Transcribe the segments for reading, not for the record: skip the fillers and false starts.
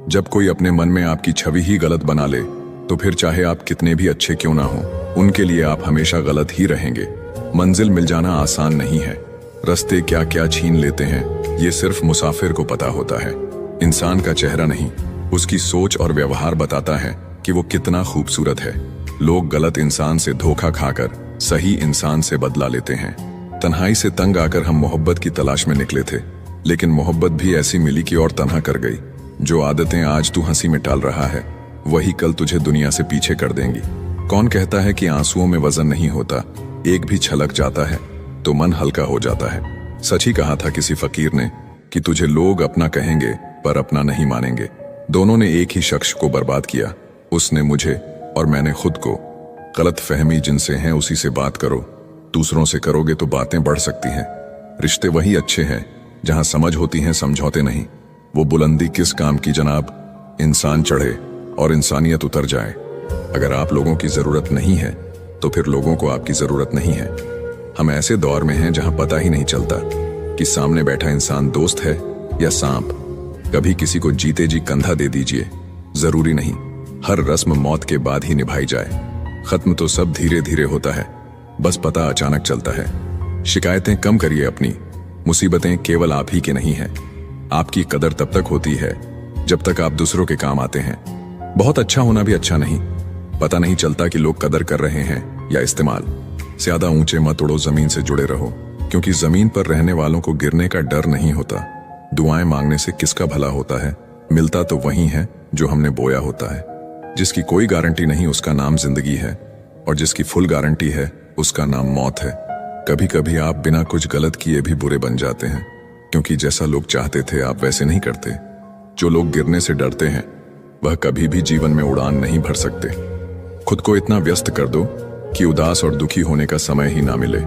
जब कोई अपने मन में आपकी छवि ही गलत बना ले तो फिर चाहे आप कितने भी अच्छे क्यों ना हो, उनके लिए आप हमेशा गलत ही रहेंगे। मंजिल मिल जाना आसान नहीं है। रास्ते क्या क्या छीन लेते हैं ये सिर्फ मुसाफिर को पता होता है। इंसान का चेहरा नहीं, उसकी सोच और व्यवहार बताता है कि वो कितना खूबसूरत है। लोग गलत इंसान से धोखा खाकर सही इंसान से बदला लेते हैं। तन्हाई से तंग आकर हम मोहब्बत की तलाश में निकले थे, लेकिन मोहब्बत भी ऐसी मिली कि और तन्हा कर गई। जो आदतें आज तू हंसी में टाल रहा है वही कल तुझे दुनिया से पीछे कर देंगी। कौन कहता है कि आंसुओं में वजन नहीं होता, एक भी छलक जाता है तो मन हल्का हो जाता है। सच ही कहा था किसी फकीर ने कि तुझे लोग अपना कहेंगे पर अपना नहीं मानेंगे। दोनों ने एक ही शख्स को बर्बाद किया, उसने मुझे और मैंने खुद को। गलत फहमी जिनसे है उसी से बात करो, दूसरों से करोगे तो बातें बढ़ सकती हैं। रिश्ते वही अच्छे हैं जहां समझ होती हैं, समझौते नहीं। वो बुलंदी किस काम की जनाब, इंसान चढ़े और इंसानियत उतर जाए। अगर आप लोगों की जरूरत नहीं है तो फिर लोगों को आपकी जरूरत नहीं है। हम ऐसे दौर में हैं जहां पता ही नहीं चलता कि सामने बैठा इंसान दोस्त है या सांप। कभी किसी को जीते जी कंधा दे दीजिए, जरूरी नहीं हर रस्म मौत के बाद ही निभाई जाए। खत्म तो सब धीरे धीरे होता है, बस पता अचानक चलता है। शिकायतें कम करिए अपनी, मुसीबतें केवल आप ही के नहीं हैं। आपकी कदर तब तक होती है जब तक आप दूसरों के काम आते हैं। बहुत अच्छा होना भी अच्छा नहीं, पता नहीं चलता कि लोग कदर कर रहे हैं या इस्तेमाल। ज्यादा ऊंचे मत उड़ो, जमीन से जुड़े रहो, क्योंकि जमीन पर रहने वालों को गिरने का डर नहीं होता। दुआएं मांगने से किसका भला होता है, मिलता तो वही है जो हमने बोया होता है। जिसकी कोई गारंटी नहीं उसका नाम जिंदगी है, और जिसकी फुल गारंटी है उसका नाम मौत है। कभी कभी आप बिना कुछ गलत किए भी बुरे बन जाते हैं, क्योंकि जैसा लोग चाहते थे आप वैसे नहीं करते। जो लोग गिरने से डरते हैं वह कभी भी जीवन में उड़ान नहीं भर सकते। खुद को इतना व्यस्त कर दो कि उदास और दुखी होने का समय ही ना मिले।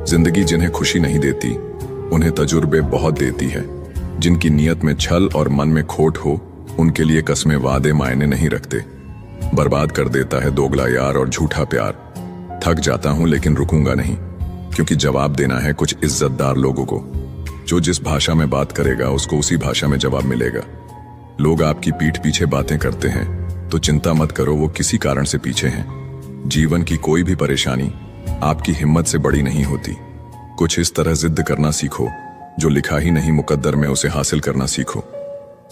जिंदगी जिन्हें खुशी नहीं देती उन्हें तजुर्बे बहुत देती है। जिनकी नीयत में छल और मन में खोट हो उनके लिए कस्में वादे मायने नहीं रखते। बर्बाद कर देता है दोगला यार और झूठा प्यार। थक जाता हूं लेकिन रुकूंगा नहीं, क्योंकि जवाब देना है कुछ इज्जतदार लोगों को। जो जिस भाषा में बात करेगा उसको उसी भाषा में जवाब मिलेगा। लोग आपकी पीठ पीछे बातें करते हैं तो चिंता मत करो, वो किसी कारण से पीछे हैं। जीवन की कोई भी परेशानी आपकी हिम्मत से बड़ी नहीं होती। कुछ इस तरह जिद करना सीखो, जो लिखा ही नहीं मुकद्दर में उसे हासिल करना सीखो।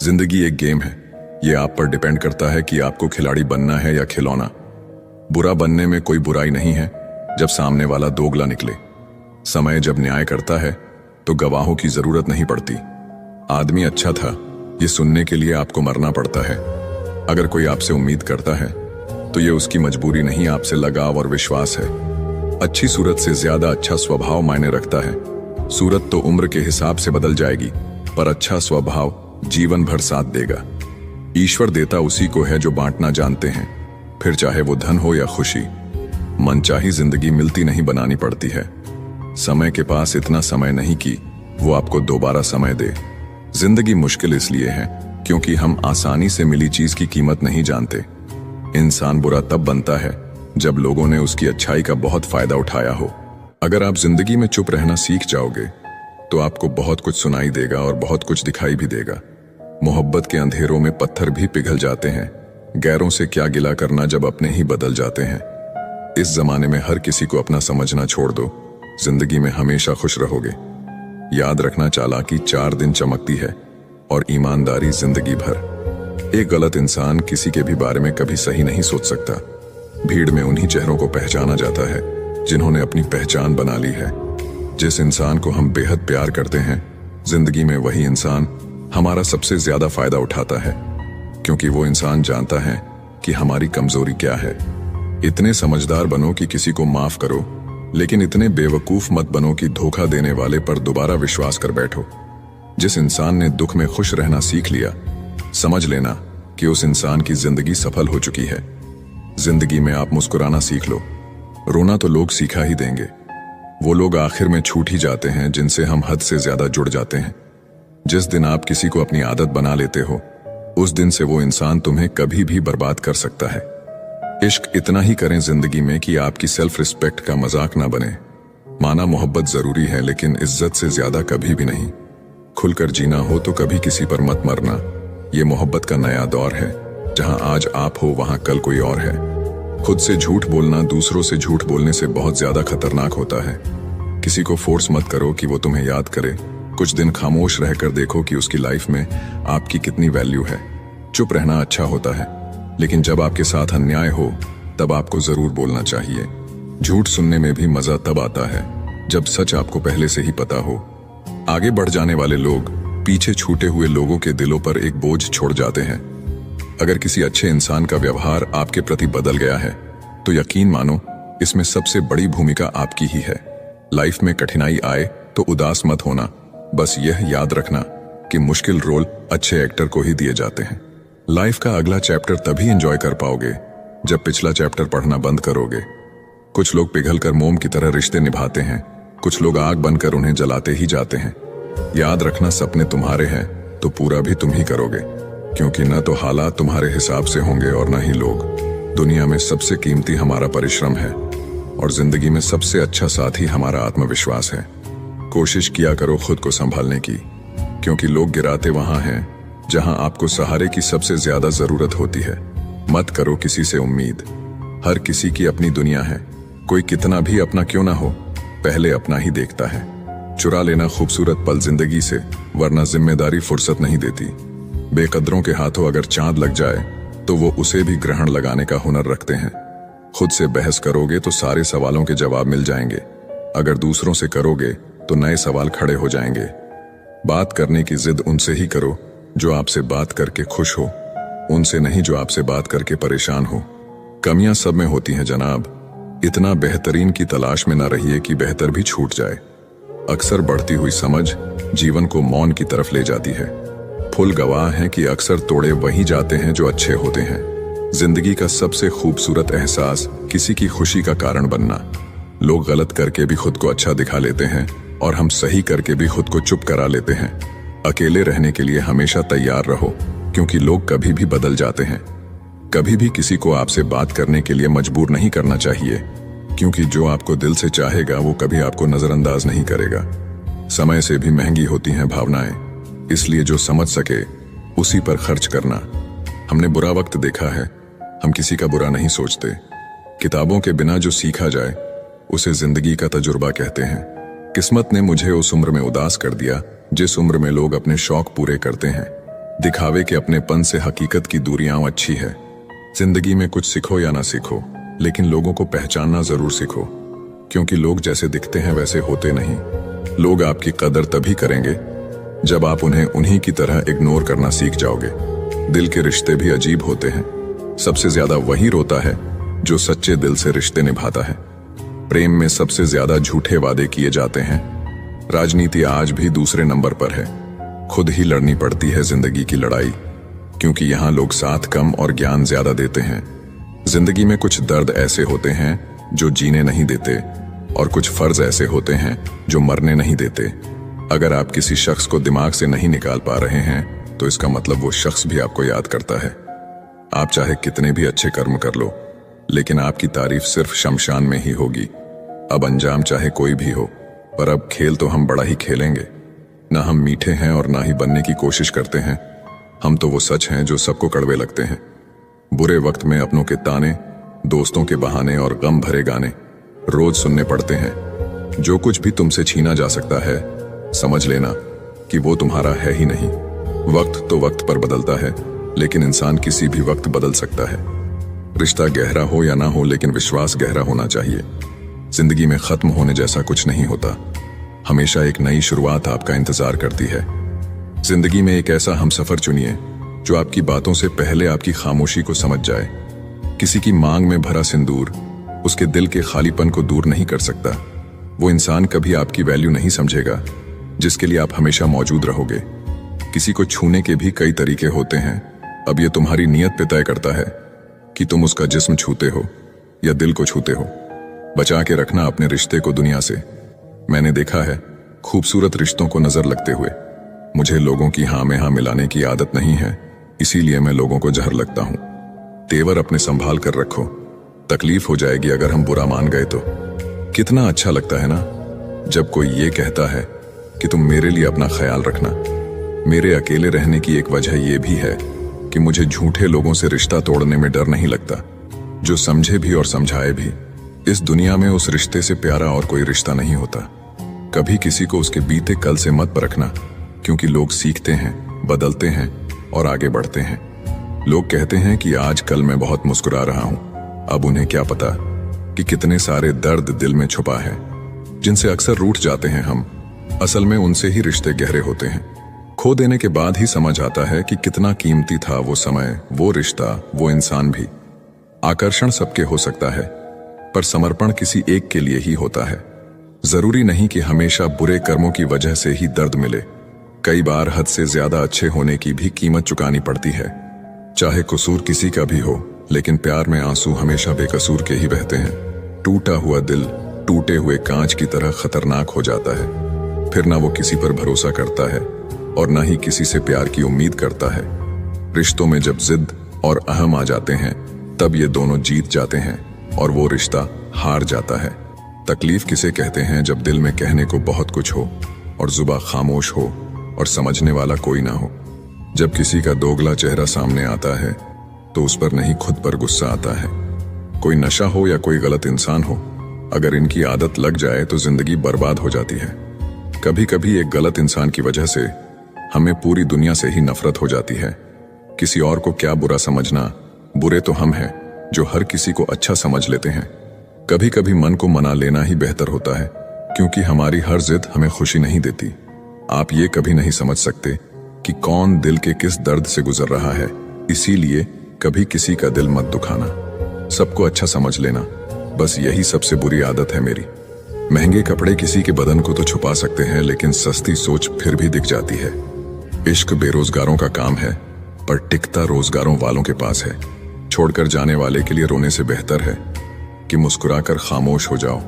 जिंदगी एक गेम है, ये आप पर डिपेंड करता है कि आपको खिलाड़ी बनना है या खिलौना। बुरा बनने में कोई बुराई नहीं है जब सामने वाला दोगला निकले। समय जब न्याय करता है तो गवाहों की जरूरत नहीं पड़ती। आदमी अच्छा था ये सुनने के लिए आपको मरना पड़ता है। अगर कोई आपसे उम्मीद करता है तो ये उसकी मजबूरी नहीं, आपसे लगाव और विश्वास है। अच्छी सूरत से ज्यादा अच्छा स्वभाव मायने रखता है। सूरत तो उम्र के हिसाब से बदल जाएगी, पर अच्छा स्वभाव जीवन भर साथ देगा। ईश्वर देता उसी को है जो बांटना जानते हैं, फिर चाहे वो धन हो या खुशी। मनचाही जिंदगी मिलती नहीं, बनानी पड़ती है। समय के पास इतना समय नहीं कि वो आपको दोबारा समय दे। जिंदगी मुश्किल इसलिए है क्योंकि हम आसानी से मिली चीज की कीमत नहीं जानते। इंसान बुरा तब बनता है जब लोगों ने उसकी अच्छाई का बहुत फायदा उठाया हो। अगर आप जिंदगी में चुप रहना सीख जाओगे तो आपको बहुत कुछ सुनाई देगा और बहुत कुछ दिखाई भी देगा। मोहब्बत के अंधेरों में पत्थर भी पिघल जाते हैं। गैरों से क्या गिला करना जब अपने ही बदल जाते हैं। इस जमाने में हर किसी को अपना समझना छोड़ दो, जिंदगी में हमेशा खुश रहोगे। याद रखना, चालाकी 4 दिन चमकती है और ईमानदारी जिंदगी भर। एक गलत इंसान किसी के भी बारे में कभी सही नहीं सोच सकता। भीड़ में उन्हीं चेहरों को पहचाना जाता है जिन्होंने अपनी पहचान बना ली है। जिस इंसान को हम बेहद प्यार करते हैं, जिंदगी में वही इंसान हमारा सबसे ज्यादा फायदा उठाता है, क्योंकि वो इंसान जानता है कि हमारी कमजोरी क्या है। इतने समझदार बनो कि किसी को माफ करो, लेकिन इतने बेवकूफ मत बनो कि धोखा देने वाले पर दोबारा विश्वास कर बैठो। जिस इंसान ने दुख में खुश रहना सीख लिया, समझ लेना कि उस इंसान की जिंदगी सफल हो चुकी है। जिंदगी में आप मुस्कुराना सीख लो, रोना तो लोग सीखा ही देंगे। वो लोग आखिर में छूट ही जाते हैं जिनसे हम हद से ज्यादा जुड़ जाते हैं। जिस दिन आप किसी को अपनी आदत बना लेते हो, उस दिन से वो इंसान तुम्हें कभी भी बर्बाद कर सकता है। इश्क इतना ही करें जिंदगी में कि आपकी सेल्फ रिस्पेक्ट का मजाक ना बने। माना मोहब्बत जरूरी है, लेकिन इज्जत से ज्यादा कभी भी नहीं। खुलकर जीना हो तो कभी किसी पर मत मरना, ये मोहब्बत का नया दौर है, जहां आज आप हो वहां कल कोई और है। खुद से झूठ बोलना दूसरों से झूठ बोलने से बहुत ज्यादा खतरनाक होता है। किसी को फोर्स मत करो कि वो तुम्हें याद करे। कुछ दिन खामोश रहकर देखो कि उसकी लाइफ में आपकी कितनी वैल्यू है। चुप रहना अच्छा होता है, लेकिन जब आपके साथ अन्याय हो तब आपको जरूर बोलना चाहिए। झूठ सुनने में भी मजा तब आता है जब सच आपको पहले से ही पता हो। आगे बढ़ जाने वाले लोग पीछे छूटे हुए लोगों के दिलों पर एक बोझ छोड़ जाते हैं। अगर किसी अच्छे इंसान का व्यवहार आपके प्रति बदल गया है तो यकीन मानो इसमें सबसे बड़ी भूमिका आपकी ही है। लाइफ में कठिनाई आए तो उदास मत होना, बस यह याद रखना कि मुश्किल रोल अच्छे एक्टर को ही दिए जाते हैं। लाइफ का अगला चैप्टर तभी एंजॉय कर पाओगे जब पिछला चैप्टर पढ़ना बंद करोगे। कुछ लोग पिघलकर मोम की तरह रिश्ते निभाते हैं, कुछ लोग आग बनकर उन्हें जलाते ही जाते हैं। याद रखना, सपने तुम्हारे हैं तो पूरा भी तुम ही करोगे, क्योंकि न तो हालात तुम्हारे हिसाब से होंगे और न ही लोग। दुनिया में सबसे कीमती हमारा परिश्रम है और जिंदगी में सबसे अच्छा साथी हमारा आत्मविश्वास है। कोशिश किया करो खुद को संभालने की, क्योंकि लोग गिराते वहां हैं जहां आपको सहारे की सबसे ज्यादा जरूरत होती है। मत करो किसी से उम्मीद। हर किसी की अपनी दुनिया है, कोई कितना भी अपना क्यों ना हो, पहले अपना ही देखता है। चुरा लेना खूबसूरत पल जिंदगी से, वरना जिम्मेदारी फुर्सत नहीं देती। बेकदरों के हाथों अगर चांद लग जाए तो वो उसे भी ग्रहण लगाने का हुनर रखते हैं। खुद से बहस करोगे तो सारे सवालों के जवाब मिल जाएंगे। अगर दूसरों से करोगे तो नए सवाल खड़े हो जाएंगे। बात करने की जिद उनसे ही करो जो आपसे बात करके खुश हो, उनसे नहीं जो आपसे बात करके परेशान हो। कमियां सब में होती हैं जनाब, इतना बेहतरीन की तलाश में न रहिए कि बेहतर भी छूट जाए। अक्सर बढ़ती हुई समझ जीवन को मौन की तरफ ले जाती है। फुल गवाह हैं कि अक्सर तोड़े वही जाते हैं जो अच्छे होते हैं। जिंदगी का सबसे खूबसूरत एहसास किसी की खुशी का कारण बनना। लोग गलत करके भी खुद को अच्छा दिखा लेते हैं और हम सही करके भी खुद को चुप करा लेते हैं। अकेले रहने के लिए हमेशा तैयार रहो, क्योंकि लोग कभी भी बदल जाते हैं। कभी भी किसी को आपसे बात करने के लिए मजबूर नहीं करना चाहिए, क्योंकि जो आपको दिल से चाहेगा वो कभी आपको नजरअंदाज नहीं करेगा। समय से भी महंगी होती हैं भावनाएं, इसलिए जो समझ सके उसी पर खर्च करना। हमने बुरा वक्त देखा है, हम किसी का बुरा नहीं सोचते। किताबों के बिना जो सीखा जाए उसे जिंदगी का तजुर्बा कहते हैं। किस्मत ने मुझे उस उम्र में उदास कर दिया जिस उम्र में लोग अपने शौक पूरे करते हैं। दिखावे के अपनेपन से हकीकत की दूरियां अच्छी है। जिंदगी में कुछ सीखो या ना सीखो, लेकिन लोगों को पहचानना जरूर सीखो, क्योंकि लोग जैसे दिखते हैं वैसे होते नहीं। लोग आपकी कदर तभी करेंगे जब आप उन्हें उन्हीं की तरह इग्नोर करना सीख जाओगे। दिल के रिश्ते भी अजीब होते हैं। सबसे ज्यादा वही रोता है जो सच्चे दिल से रिश्ते निभाता है। प्रेम में सबसे ज्यादा झूठे वादे किए जाते हैं। राजनीति आज भी दूसरे नंबर पर है। खुद ही लड़नी पड़ती है जिंदगी की लड़ाई, क्योंकि यहाँ लोग साथ कम और ज्ञान ज्यादा देते हैं। जिंदगी में कुछ दर्द ऐसे होते हैं जो जीने नहीं देते, और कुछ फर्ज ऐसे होते हैं जो मरने नहीं देते। अगर आप किसी शख्स को दिमाग से नहीं निकाल पा रहे हैं तो इसका मतलब वो शख्स भी आपको याद करता है। आप चाहे कितने भी अच्छे कर्म कर लो, लेकिन आपकी तारीफ सिर्फ शमशान में ही होगी। अब अंजाम चाहे कोई भी हो, पर अब खेल तो हम बड़ा ही खेलेंगे। ना हम मीठे हैं और ना ही बनने की कोशिश करते हैं। हम तो वो सच हैं जो सबको कड़वे लगते हैं। बुरे वक्त में अपनों के ताने, दोस्तों के बहाने और गम भरे गाने रोज सुनने पड़ते हैं। जो कुछ भी तुमसे छीना जा सकता है, समझ लेना कि वो तुम्हारा है ही नहीं। वक्त तो वक्त पर बदलता है, लेकिन इंसान किसी भी वक्त बदल सकता है। रिश्ता गहरा हो या ना हो, लेकिन विश्वास गहरा होना चाहिए। जिंदगी में खत्म होने जैसा कुछ नहीं होता। हमेशा एक नई शुरुआत आपका इंतजार करती है। जिंदगी में एक ऐसा हमसफर चुनिए जो आपकी बातों से पहले आपकी खामोशी को समझ जाए। किसी की मांग में भरा सिंदूर उसके दिल के खालीपन को दूर नहीं कर सकता। वो इंसान कभी आपकी वैल्यू नहीं समझेगा जिसके लिए आप हमेशा मौजूद रहोगे। किसी को छूने के भी कई तरीके होते हैं। अब ये तुम्हारी नीयत पे तय करता है कि तुम उसका जिस्म छूते हो या दिल को छूते हो। बचा के रखना अपने रिश्ते को दुनिया से। मैंने देखा है खूबसूरत रिश्तों को नजर लगते हुए। मुझे लोगों की हाँ में हाँ मिलाने की आदत नहीं है, इसीलिए मैं लोगों को जहर लगता हूं। तेवर अपने संभाल कर रखो, तकलीफ हो जाएगी अगर हम बुरा मान गए तो। कितना अच्छा लगता है ना जब कोई ये कहता है कि तुम मेरे लिए अपना ख्याल रखना। मेरे अकेले रहने की एक वजह यह भी है कि मुझे झूठे लोगों से रिश्ता तोड़ने में डर नहीं लगता, जो समझे भी और समझाए भी। इस दुनिया में उस रिश्ते से प्यारा और कोई रिश्ता नहीं होता। कभी किसी को उसके बीते कल से मत परखना, क्योंकि लोग सीखते हैं, बदलते हैं और आगे बढ़ते हैं। लोग कहते हैं कि आज कल मैं बहुत मुस्कुरा रहा हूं, अब उन्हें क्या पता कि कितने सारे दर्द दिल में छुपा है, जिनसे अक्सर रूठ जाते हैं हम। असल में उनसे ही रिश्ते गहरे होते हैं। खो देने के बाद ही समझ आता है कि कितना कीमती था वो समय, वो रिश्ता, वो इंसान भी। आकर्षण सबके हो सकता है, पर समर्पण किसी एक के लिए ही होता है। जरूरी नहीं कि हमेशा बुरे कर्मों की वजह से ही दर्द मिले। कई बार हद से ज्यादा अच्छे होने की भी कीमत चुकानी पड़ती है। चाहे कसूर किसी का भी हो, लेकिन प्यार में आंसू हमेशा बेकसूर के ही बहते हैं। टूटा हुआ दिल टूटे हुए कांच की तरह खतरनाक हो जाता है। फिर ना वो किसी पर भरोसा करता है और ना ही किसी से प्यार की उम्मीद करता है। रिश्तों में जब जिद और अहम आ जाते हैं, तब ये दोनों जीत जाते हैं और वो रिश्ता हार जाता है। तकलीफ किसे कहते हैं जब दिल में कहने को बहुत कुछ हो और जुबान खामोश हो और समझने वाला कोई ना हो। जब किसी का दोगला चेहरा सामने आता है तो उस पर नहीं खुद पर गुस्सा आता है। कोई नशा हो या कोई गलत इंसान हो, अगर इनकी आदत लग जाए तो जिंदगी बर्बाद हो जाती है। कभी कभी एक गलत इंसान की वजह से हमें पूरी दुनिया से ही नफरत हो जाती है। किसी और को क्या बुरा समझना, बुरे तो हम हैं जो हर किसी को अच्छा समझ लेते हैं। कभी कभी मन को मना लेना ही बेहतर होता है, क्योंकि हमारी हर जिद हमें खुशी नहीं देती। आप ये कभी नहीं समझ सकते कि कौन दिल के किस दर्द से गुजर रहा है, इसीलिए कभी किसी का दिल मत दुखाना। सबको अच्छा समझ लेना, बस यही सबसे बुरी आदत है मेरी। महंगे कपड़े किसी के बदन को तो छुपा सकते हैं, लेकिन सस्ती सोच फिर भी दिख जाती है। इश्क बेरोजगारों का काम है, पर टिकता रोजगारों वालों के पास है। छोड़कर जाने वाले के लिए रोने से बेहतर है कि मुस्कुराकर खामोश हो जाओ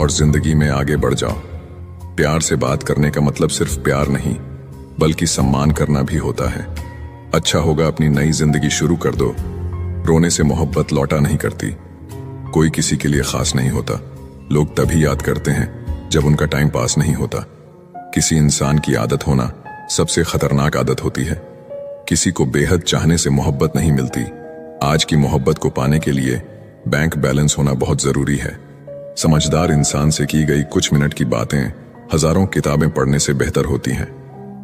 और जिंदगी में आगे बढ़ जाओ। प्यार से बात करने का मतलब सिर्फ प्यार नहीं, बल्कि सम्मान करना भी होता है। अच्छा होगा अपनी नई जिंदगी शुरू कर दो। रोने से मोहब्बत लौटा नहीं करती। कोई किसी के लिए खास नहीं होता। लोग तभी याद करते हैं जब उनका टाइम पास नहीं होता। किसी इंसान की आदत होना सबसे खतरनाक आदत होती है। किसी को बेहद चाहने से मोहब्बत नहीं मिलती। आज की मोहब्बत को पाने के लिए बैंक बैलेंस होना बहुत जरूरी है। समझदार इंसान से की गई कुछ मिनट की बातें हजारों किताबें पढ़ने से बेहतर होती हैं।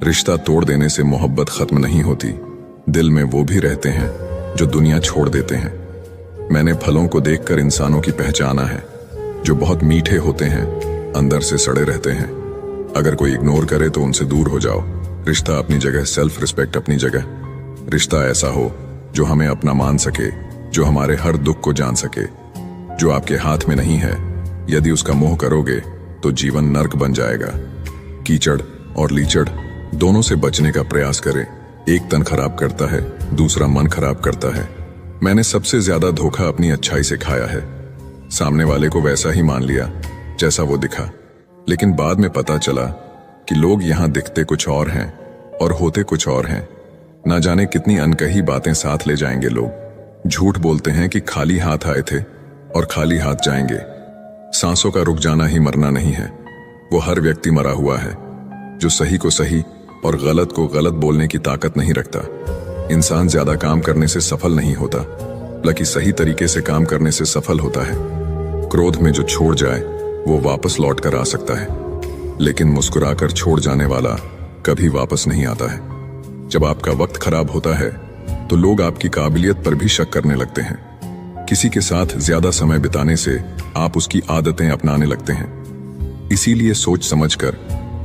रिश्ता तोड़ देने से मोहब्बत खत्म नहीं होती। दिल में वो भी रहते हैं जो दुनिया छोड़ देते हैं। मैंने फलों को देखकर इंसानों की पहचाना है, जो बहुत मीठे होते हैं, अंदर से सड़े रहते हैं। अगर कोई इग्नोर करे तो उनसे दूर हो जाओ। रिश्ता अपनी जगह, सेल्फ रिस्पेक्ट अपनी जगह। रिश्ता ऐसा हो जो हमें अपना मान सके, जो हमारे हर दुख को जान सके। जो आपके हाथ में नहीं है, यदि उसका मोह करोगे तो जीवन नर्क बन जाएगा। कीचड़ और लीचड़ दोनों से बचने का प्रयास करें। एक तन खराब करता है, दूसरा मन खराब करता है। मैंने सबसे ज्यादा धोखा अपनी अच्छाई से खाया है। सामने वाले को वैसा ही मान लिया जैसा वो दिखा, लेकिन बाद में पता चला कि लोग यहां दिखते कुछ और हैं और होते कुछ और हैं। ना जाने कितनी अनकही बातें साथ ले जाएंगे लोग। झूठ बोलते हैं कि खाली हाथ आए थे और खाली हाथ जाएंगे। सांसों का रुक जाना ही मरना नहीं है। वो हर व्यक्ति मरा हुआ है जो सही को सही और गलत को गलत बोलने की ताकत नहीं रखता। इंसान ज्यादा काम करने से सफल नहीं होता, बल्कि सही तरीके से काम करने से सफल होता है। क्रोध में जो छोड़ जाए वो वापस लौट कर आ सकता है, लेकिन मुस्कुराकर छोड़ जाने वाला कभी वापस नहीं आता है। जब आपका वक्त खराब होता है तो लोग आपकी काबिलियत पर भी शक करने लगते हैं। किसी के साथ ज्यादा समय बिताने से आप उसकी आदतें अपनाने लगते हैं। इसीलिए सोच समझकर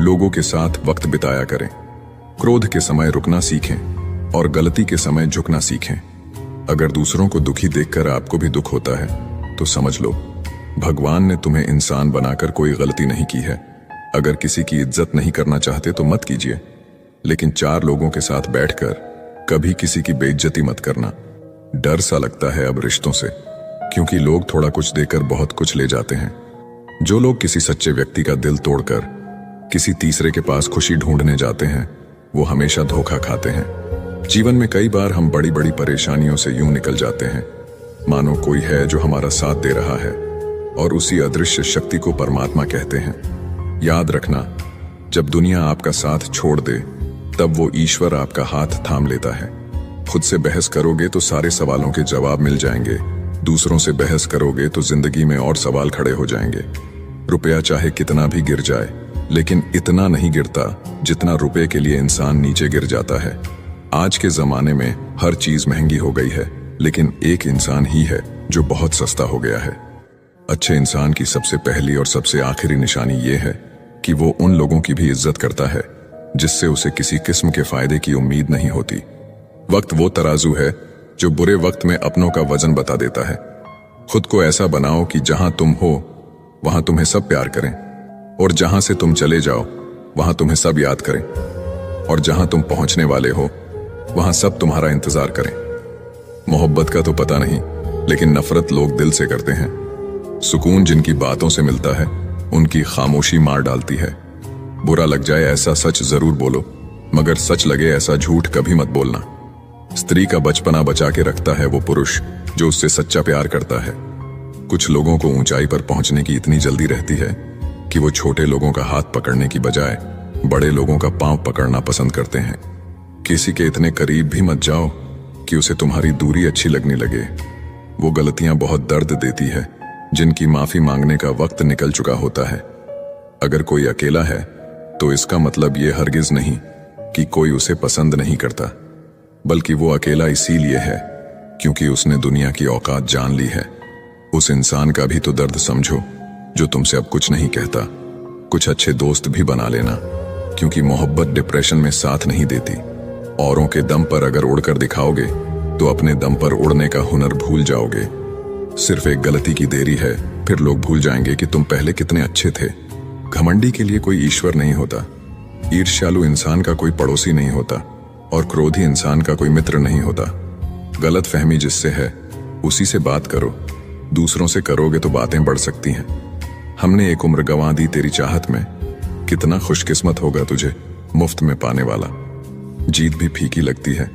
लोगों के साथ वक्त बिताया करें। क्रोध के समय रुकना सीखें और गलती के समय झुकना सीखें। अगर दूसरों को दुखी देखकर आपको भी दुख होता है तो समझ लो भगवान ने तुम्हें इंसान बनाकर कोई गलती नहीं की है। अगर किसी की इज्जत नहीं करना चाहते तो मत कीजिए, लेकिन चार लोगों के साथ बैठकर कभी किसी की बेइज्जती मत करना। डर सा लगता है अब रिश्तों से, क्योंकि लोग थोड़ा कुछ देकर बहुत कुछ ले जाते हैं। जो लोग किसी सच्चे व्यक्ति का दिल तोड़कर किसी तीसरे के पास खुशी ढूंढने जाते हैं, वो हमेशा धोखा खाते हैं। जीवन में कई बार हम बड़ी बड़ी परेशानियों से यूं निकल जाते हैं मानो कोई है जो हमारा साथ दे रहा है, और उसी अदृश्य शक्ति को परमात्मा कहते हैं। याद रखना, जब दुनिया आपका साथ छोड़ दे तब वो ईश्वर आपका हाथ थाम लेता है। खुद से बहस करोगे तो सारे सवालों के जवाब मिल जाएंगे, दूसरों से बहस करोगे तो जिंदगी में और सवाल खड़े हो जाएंगे। रुपया चाहे कितना भी गिर जाए, लेकिन इतना नहीं गिरता जितना रुपए के लिए इंसान नीचे गिर जाता है। आज के जमाने में हर चीज महंगी हो गई है, लेकिन एक इंसान ही है जो बहुत सस्ता हो गया है। अच्छे इंसान की सबसे पहली और सबसे आखिरी निशानी ये है कि वो उन लोगों की भी इज्जत करता है जिससे उसे किसी किस्म के फायदे की उम्मीद नहीं होती। वक्त वो तराजू है जो बुरे वक्त में अपनों का वजन बता देता है। खुद को ऐसा बनाओ कि जहां तुम हो वहां तुम्हें सब प्यार करें, और जहां से तुम चले जाओ वहां तुम्हें सब याद करें, और जहां तुम पहुंचने वाले हो वहां सब तुम्हारा इंतजार करें। मोहब्बत का तो पता नहीं, लेकिन नफरत लोग दिल से करते हैं। सुकून जिनकी बातों से मिलता है उनकी खामोशी मार डालती है। बुरा लग जाए ऐसा सच जरूर बोलो, मगर सच लगे ऐसा झूठ कभी मत बोलना। स्त्री का बचपना बचा के रखता है वो पुरुष जो उससे सच्चा प्यार करता है। कुछ लोगों को ऊंचाई पर पहुंचने की इतनी जल्दी रहती है कि वो छोटे लोगों का हाथ पकड़ने की बजाय बड़े लोगों का पांव पकड़ना पसंद करते हैं। किसी के इतने करीब भी मत जाओ कि उसे तुम्हारी दूरी अच्छी लगने लगे। वो गलतियां बहुत दर्द देती है जिनकी माफी मांगने का वक्त निकल चुका होता है। अगर कोई अकेला है तो इसका मतलब ये हरगिज नहीं कि कोई उसे पसंद नहीं करता, बल्कि वो अकेला इसीलिए है क्योंकि उसने दुनिया की औकात जान ली है। उस इंसान का भी तो दर्द समझो जो तुमसे अब कुछ नहीं कहता। कुछ अच्छे दोस्त भी बना लेना, क्योंकि मोहब्बत डिप्रेशन में साथ नहीं देती। औरों के दम पर अगर उड़कर दिखाओगे तो अपने दम पर उड़ने का हुनर भूल जाओगे। सिर्फ एक गलती की देरी है, फिर लोग भूल जाएंगे कि तुम पहले कितने अच्छे थे। घमंडी के लिए कोई ईश्वर नहीं होता, ईर्ष्यालु इंसान का कोई पड़ोसी नहीं होता, और क्रोधी इंसान का कोई मित्र नहीं होता। गलत फहमी जिससे है उसी से बात करो, दूसरों से करोगे तो बातें बढ़ सकती हैं। हमने एक उम्र गंवा दी तेरी चाहत में, कितना खुशकिस्मत होगा तुझे मुफ्त में पाने वाला। जीत भी फीकी लगती है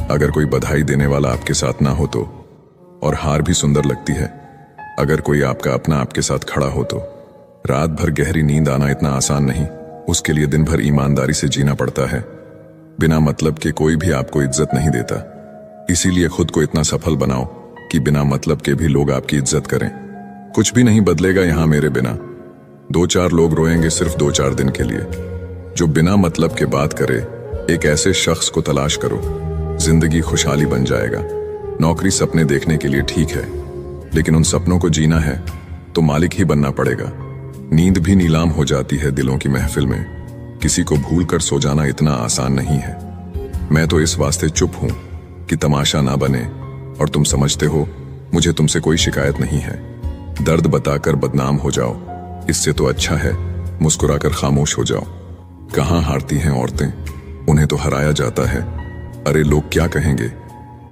अगर कोई बधाई देने वाला आपके साथ ना हो तो, और हार भी सुंदर लगती है अगर कोई आपका अपना आपके साथ खड़ा हो तो। रात भर गहरी नींद आना इतना आसान नहीं, उसके लिए दिन भर ईमानदारी से जीना पड़ता है। बिना मतलब के कोई भी आपको इज्जत नहीं देता, इसीलिए खुद को इतना सफल बनाओ कि बिना मतलब के भी लोग आपकी इज्जत करें। कुछ भी नहीं बदलेगा यहां मेरे बिना। 2-4 लोग रोएंगे सिर्फ 2-4 दिन के लिए। जो बिना मतलब के बात करे, एक ऐसे शख्स को तलाश करो, जिंदगी खुशहाली बन जाएगा। नौकरी सपने देखने के लिए ठीक है, लेकिन उन सपनों को जीना है तो मालिक ही बनना पड़ेगा। नींद भी नीलाम हो जाती है दिलों की महफिल में, किसी को भूल कर सो जाना इतना आसान नहीं है। मैं तो इस वास्ते चुप हूं कि तमाशा ना बने, और तुम समझते हो मुझे तुमसे कोई शिकायत नहीं है। दर्द बताकर बदनाम हो जाओ, इससे तो अच्छा है मुस्कुराकर खामोश हो जाओ। कहां हारती हैं औरतें, उन्हें तो हराया जाता है। अरे लोग क्या कहेंगे,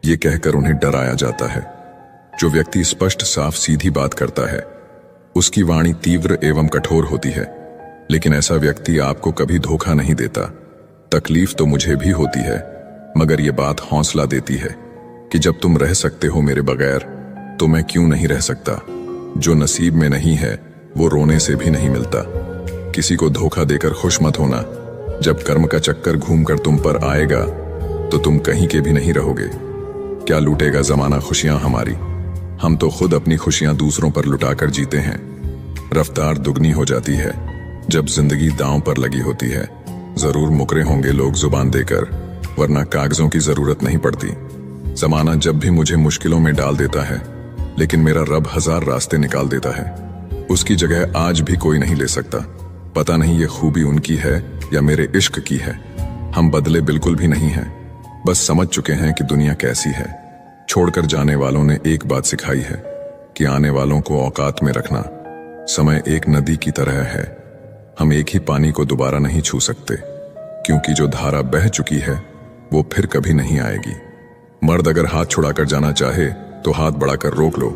ये कहकर उन्हें डराया जाता है। जो व्यक्ति स्पष्ट साफ सीधी बात करता है उसकी वाणी तीव्र एवं कठोर होती है, लेकिन ऐसा व्यक्ति आपको कभी धोखा नहीं देता। तकलीफ तो मुझे भी होती है, मगर ये बात हौसला देती है कि जब तुम रह सकते हो मेरे बगैर तो मैं क्यों नहीं रह सकता। जो नसीब में नहीं है वो रोने से भी नहीं मिलता। किसी को धोखा देकर खुश मत होना, जब कर्म का चक्कर घूमकर तुम पर आएगा तो तुम कहीं के भी नहीं रहोगे। क्या लूटेगा जमाना खुशियां हमारी, हम तो खुद अपनी खुशियां दूसरों पर लुटाकर जीते हैं। रफ्तार दुगनी हो जाती है जब जिंदगी दांव पर लगी होती है। जरूर मुकरे होंगे लोग जुबान देकर, वरना कागजों की जरूरत नहीं पड़ती। जमाना जब भी मुझे मुश्किलों में डाल देता है, लेकिन मेरा रब 1000 रास्ते निकाल देता है। उसकी जगह आज भी कोई नहीं ले सकता। पता नहीं ये खूबी उनकी है या मेरे इश्क की है। हम बदले बिल्कुल भी नहीं हैं, बस समझ चुके हैं कि दुनिया कैसी है। छोड़कर जाने वालों ने एक बात सिखाई है कि आने वालों को औकात में रखना। समय एक नदी की तरह है, हम एक ही पानी को दोबारा नहीं छू सकते, क्योंकि जो धारा बह चुकी है वो फिर कभी नहीं आएगी। मर्द अगर हाथ छुड़ाकर जाना चाहे तो हाथ बढ़ाकर रोक लो,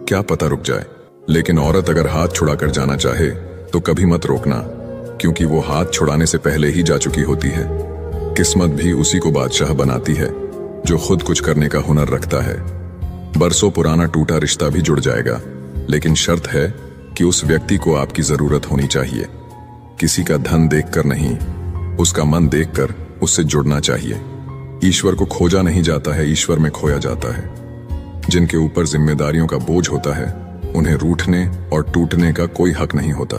क्या पता रुक जाए। लेकिन औरत अगर हाथ छुड़ाकर जाना चाहे तो कभी मत रोकना, क्योंकि वो हाथ छुड़ाने से पहले ही जा चुकी होती है। किस्मत भी उसी को बादशाह बनाती है जो खुद कुछ करने का हुनर रखता है। बरसों पुराना टूटा रिश्ता भी जुड़ जाएगा, लेकिन शर्त है कि उस व्यक्ति को आपकी जरूरत होनी चाहिए। किसी का धन देखकर नहीं, उसका मन देखकर उससे जुड़ना चाहिए। ईश्वर को खोजा नहीं जाता है, ईश्वर में खोया जाता है। जिनके ऊपर जिम्मेदारियों का बोझ होता है उन्हें रूठने और टूटने का कोई हक नहीं होता।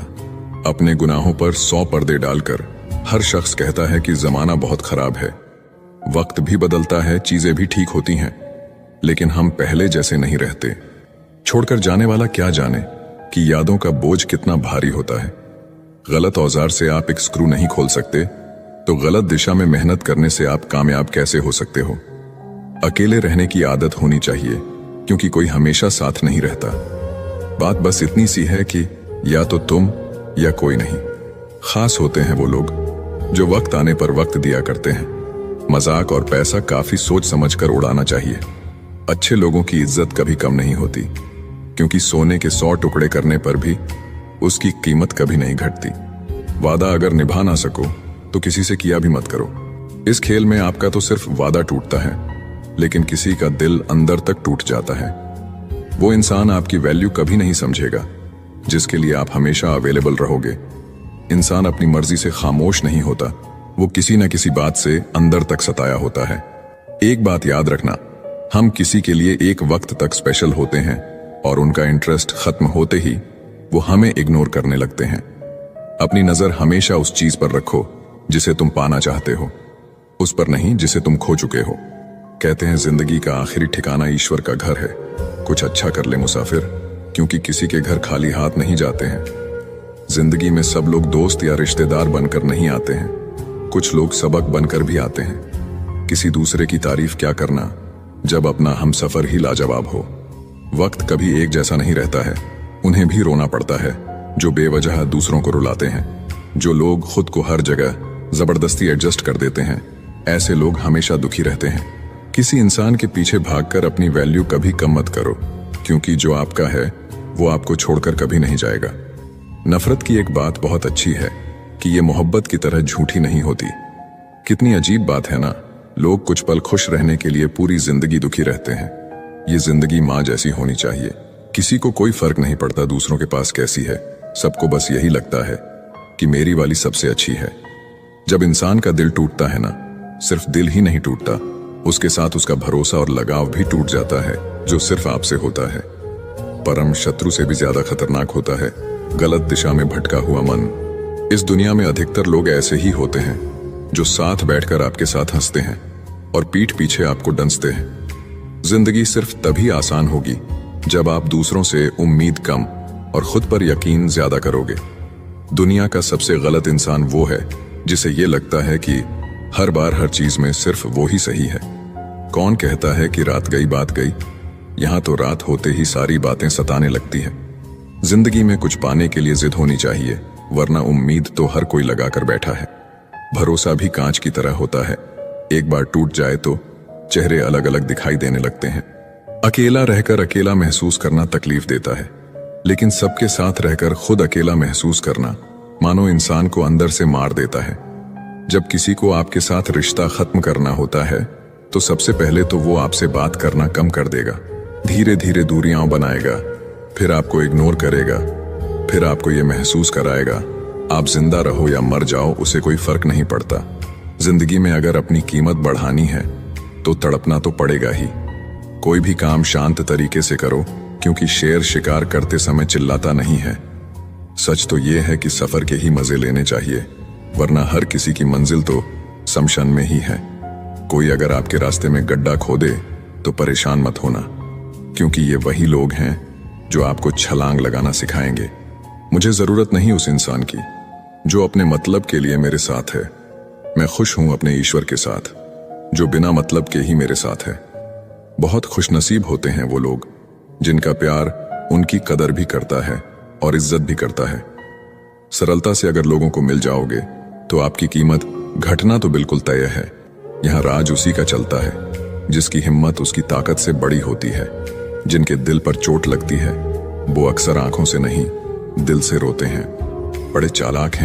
अपने गुनाहों पर 100 पर्दे डालकर हर शख्स कहता है कि जमाना बहुत खराब है। वक्त भी बदलता है, चीजें भी ठीक होती हैं, लेकिन हम पहले जैसे नहीं रहते। छोड़कर जाने वाला क्या जाने कि यादों का बोझ कितना भारी होता है। गलत औजार से आप एक स्क्रू नहीं खोल सकते, तो गलत दिशा में मेहनत करने से आप कामयाब कैसे हो सकते हो। अकेले रहने की आदत होनी चाहिए, क्योंकि कोई हमेशा साथ नहीं रहता। बात बस इतनी सी है कि या तो तुम या कोई नहीं। खास होते हैं वो लोग जो वक्त आने पर वक्त दिया करते हैं। मजाक और पैसा काफी सोच समझकर उड़ाना चाहिए। अच्छे लोगों की इज्जत कभी कम नहीं होती, क्योंकि सोने के 100 टुकड़े करने पर भी उसकी कीमत कभी नहीं घटती। वादा अगर निभा ना सको तो किसी से किया भी मत करो। इस खेल में आपका तो सिर्फ वादा टूटता है, लेकिन किसी का दिल अंदर तक टूट जाता है। वो इंसान आपकी वैल्यू कभी नहीं समझेगा जिसके लिए आप हमेशा अवेलेबल रहोगे। इंसान अपनी मर्जी से खामोश नहीं होता, वो किसी न किसी बात से अंदर तक सताया होता है। एक बात याद रखना, हम किसी के लिए एक वक्त तक स्पेशल होते हैं और उनका इंटरेस्ट खत्म होते ही वो हमें इग्नोर करने लगते हैं। अपनी नजर हमेशा उस चीज पर रखो जिसे तुम पाना चाहते हो, उस पर नहीं जिसे तुम खो चुके हो। कहते हैं जिंदगी का आखिरी ठिकाना ईश्वर का घर है। कुछ अच्छा कर ले मुसाफिर, क्योंकि किसी के घर खाली हाथ नहीं जाते हैं। जिंदगी में सब लोग दोस्त या रिश्तेदार बनकर नहीं आते हैं, कुछ लोग सबक बनकर भी आते हैं। किसी दूसरे की तारीफ क्या करना जब अपना हमसफर ही लाजवाब हो। वक्त कभी एक जैसा नहीं रहता है, उन्हें भी रोना पड़ता है जो बेवजह दूसरों को रुलाते हैं। जो लोग खुद को हर जगह जबरदस्ती एडजस्ट कर देते हैं, ऐसे लोग हमेशा दुखी रहते हैं। किसी इंसान के पीछे भागकर अपनी वैल्यू कभी कम मत करो, क्योंकि जो आपका है वो आपको छोड़कर कभी नहीं जाएगा। नफरत की एक बात बहुत अच्छी है कि ये मोहब्बत की तरह झूठी नहीं होती। कितनी अजीब बात है ना, लोग कुछ पल खुश रहने के लिए पूरी जिंदगी दुखी रहते हैं। ये जिंदगी माँ जैसी होनी चाहिए। किसी को कोई फर्क नहीं पड़ता दूसरों के पास कैसी है, सबको बस यही लगता है कि मेरी वाली सबसे अच्छी है। जब इंसान का दिल टूटता है ना, सिर्फ दिल ही नहीं टूटता, उसके साथ उसका भरोसा और लगाव भी टूट जाता है, जो सिर्फ आपसे होता है। परम शत्रु से भी ज्यादा खतरनाक होता है गलत दिशा में भटका हुआ मन। इस दुनिया में अधिकतर लोग ऐसे ही होते हैं जो साथ बैठकर आपके साथ हंसते हैं और पीठ पीछे आपको डंसते हैं। जिंदगी सिर्फ तभी आसान होगी जब आप दूसरों से उम्मीद कम और खुद पर यकीन ज्यादा करोगे। दुनिया का सबसे गलत इंसान वो है जिसे ये लगता है कि हर बार हर चीज में सिर्फ वो ही सही है। कौन कहता है कि रात गई बात गई? यहां तो रात होते ही सारी बातें सताने लगती हैं। जिंदगी में कुछ पाने के लिए जिद होनी चाहिए, वरना उम्मीद तो हर कोई लगाकर बैठा है। भरोसा भी कांच की तरह होता है, एक बार टूट जाए तो चेहरे अलग अलग दिखाई देने लगते हैं। अकेला रहकर अकेला महसूस करना तकलीफ देता है, लेकिन सबके साथ रहकर खुद अकेला महसूस करना मानो इंसान को अंदर से मार देता है। जब किसी को आपके साथ रिश्ता खत्म करना होता है तो सबसे पहले तो वो आपसे बात करना कम कर देगा, धीरे धीरे दूरियां बनाएगा, फिर आपको इग्नोर करेगा, फिर आपको ये महसूस कराएगा आप जिंदा रहो या मर जाओ उसे कोई फर्क नहीं पड़ता। जिंदगी में अगर अपनी कीमत बढ़ानी है तो तड़पना तो पड़ेगा ही। कोई भी काम शांत तरीके से करो, क्योंकि शेर शिकार करते समय चिल्लाता नहीं है। सच तो ये है कि सफर के ही मजे लेने चाहिए, वरना हर किसी की मंजिल तो शमशान में ही है। कोई अगर आपके रास्ते में गड्ढा खोदे तो परेशान मत होना, क्योंकि ये वही लोग हैं जो आपको छलांग लगाना सिखाएंगे। मुझे जरूरत नहीं उस इंसान की जो अपने मतलब के लिए मेरे साथ है। मैं खुश हूं अपने ईश्वर के साथ जो बिना मतलब के ही मेरे साथ है। बहुत खुशनसीब होते हैं वो लोग जिनका प्यार उनकी कदर भी करता है और इज्जत भी करता है। सरलता से अगर लोगों को मिल जाओगे तो आपकी कीमत घटना तो बिल्कुल तय है। यहाँ राज उसी का चलता है जिसकी हिम्मत उसकी ताकत से बड़ी होती है। जिनके दिल पर चोट लगती है वो अक्सर आंखों से नहीं दिल से रोते हैं। बड़े चालाक हैं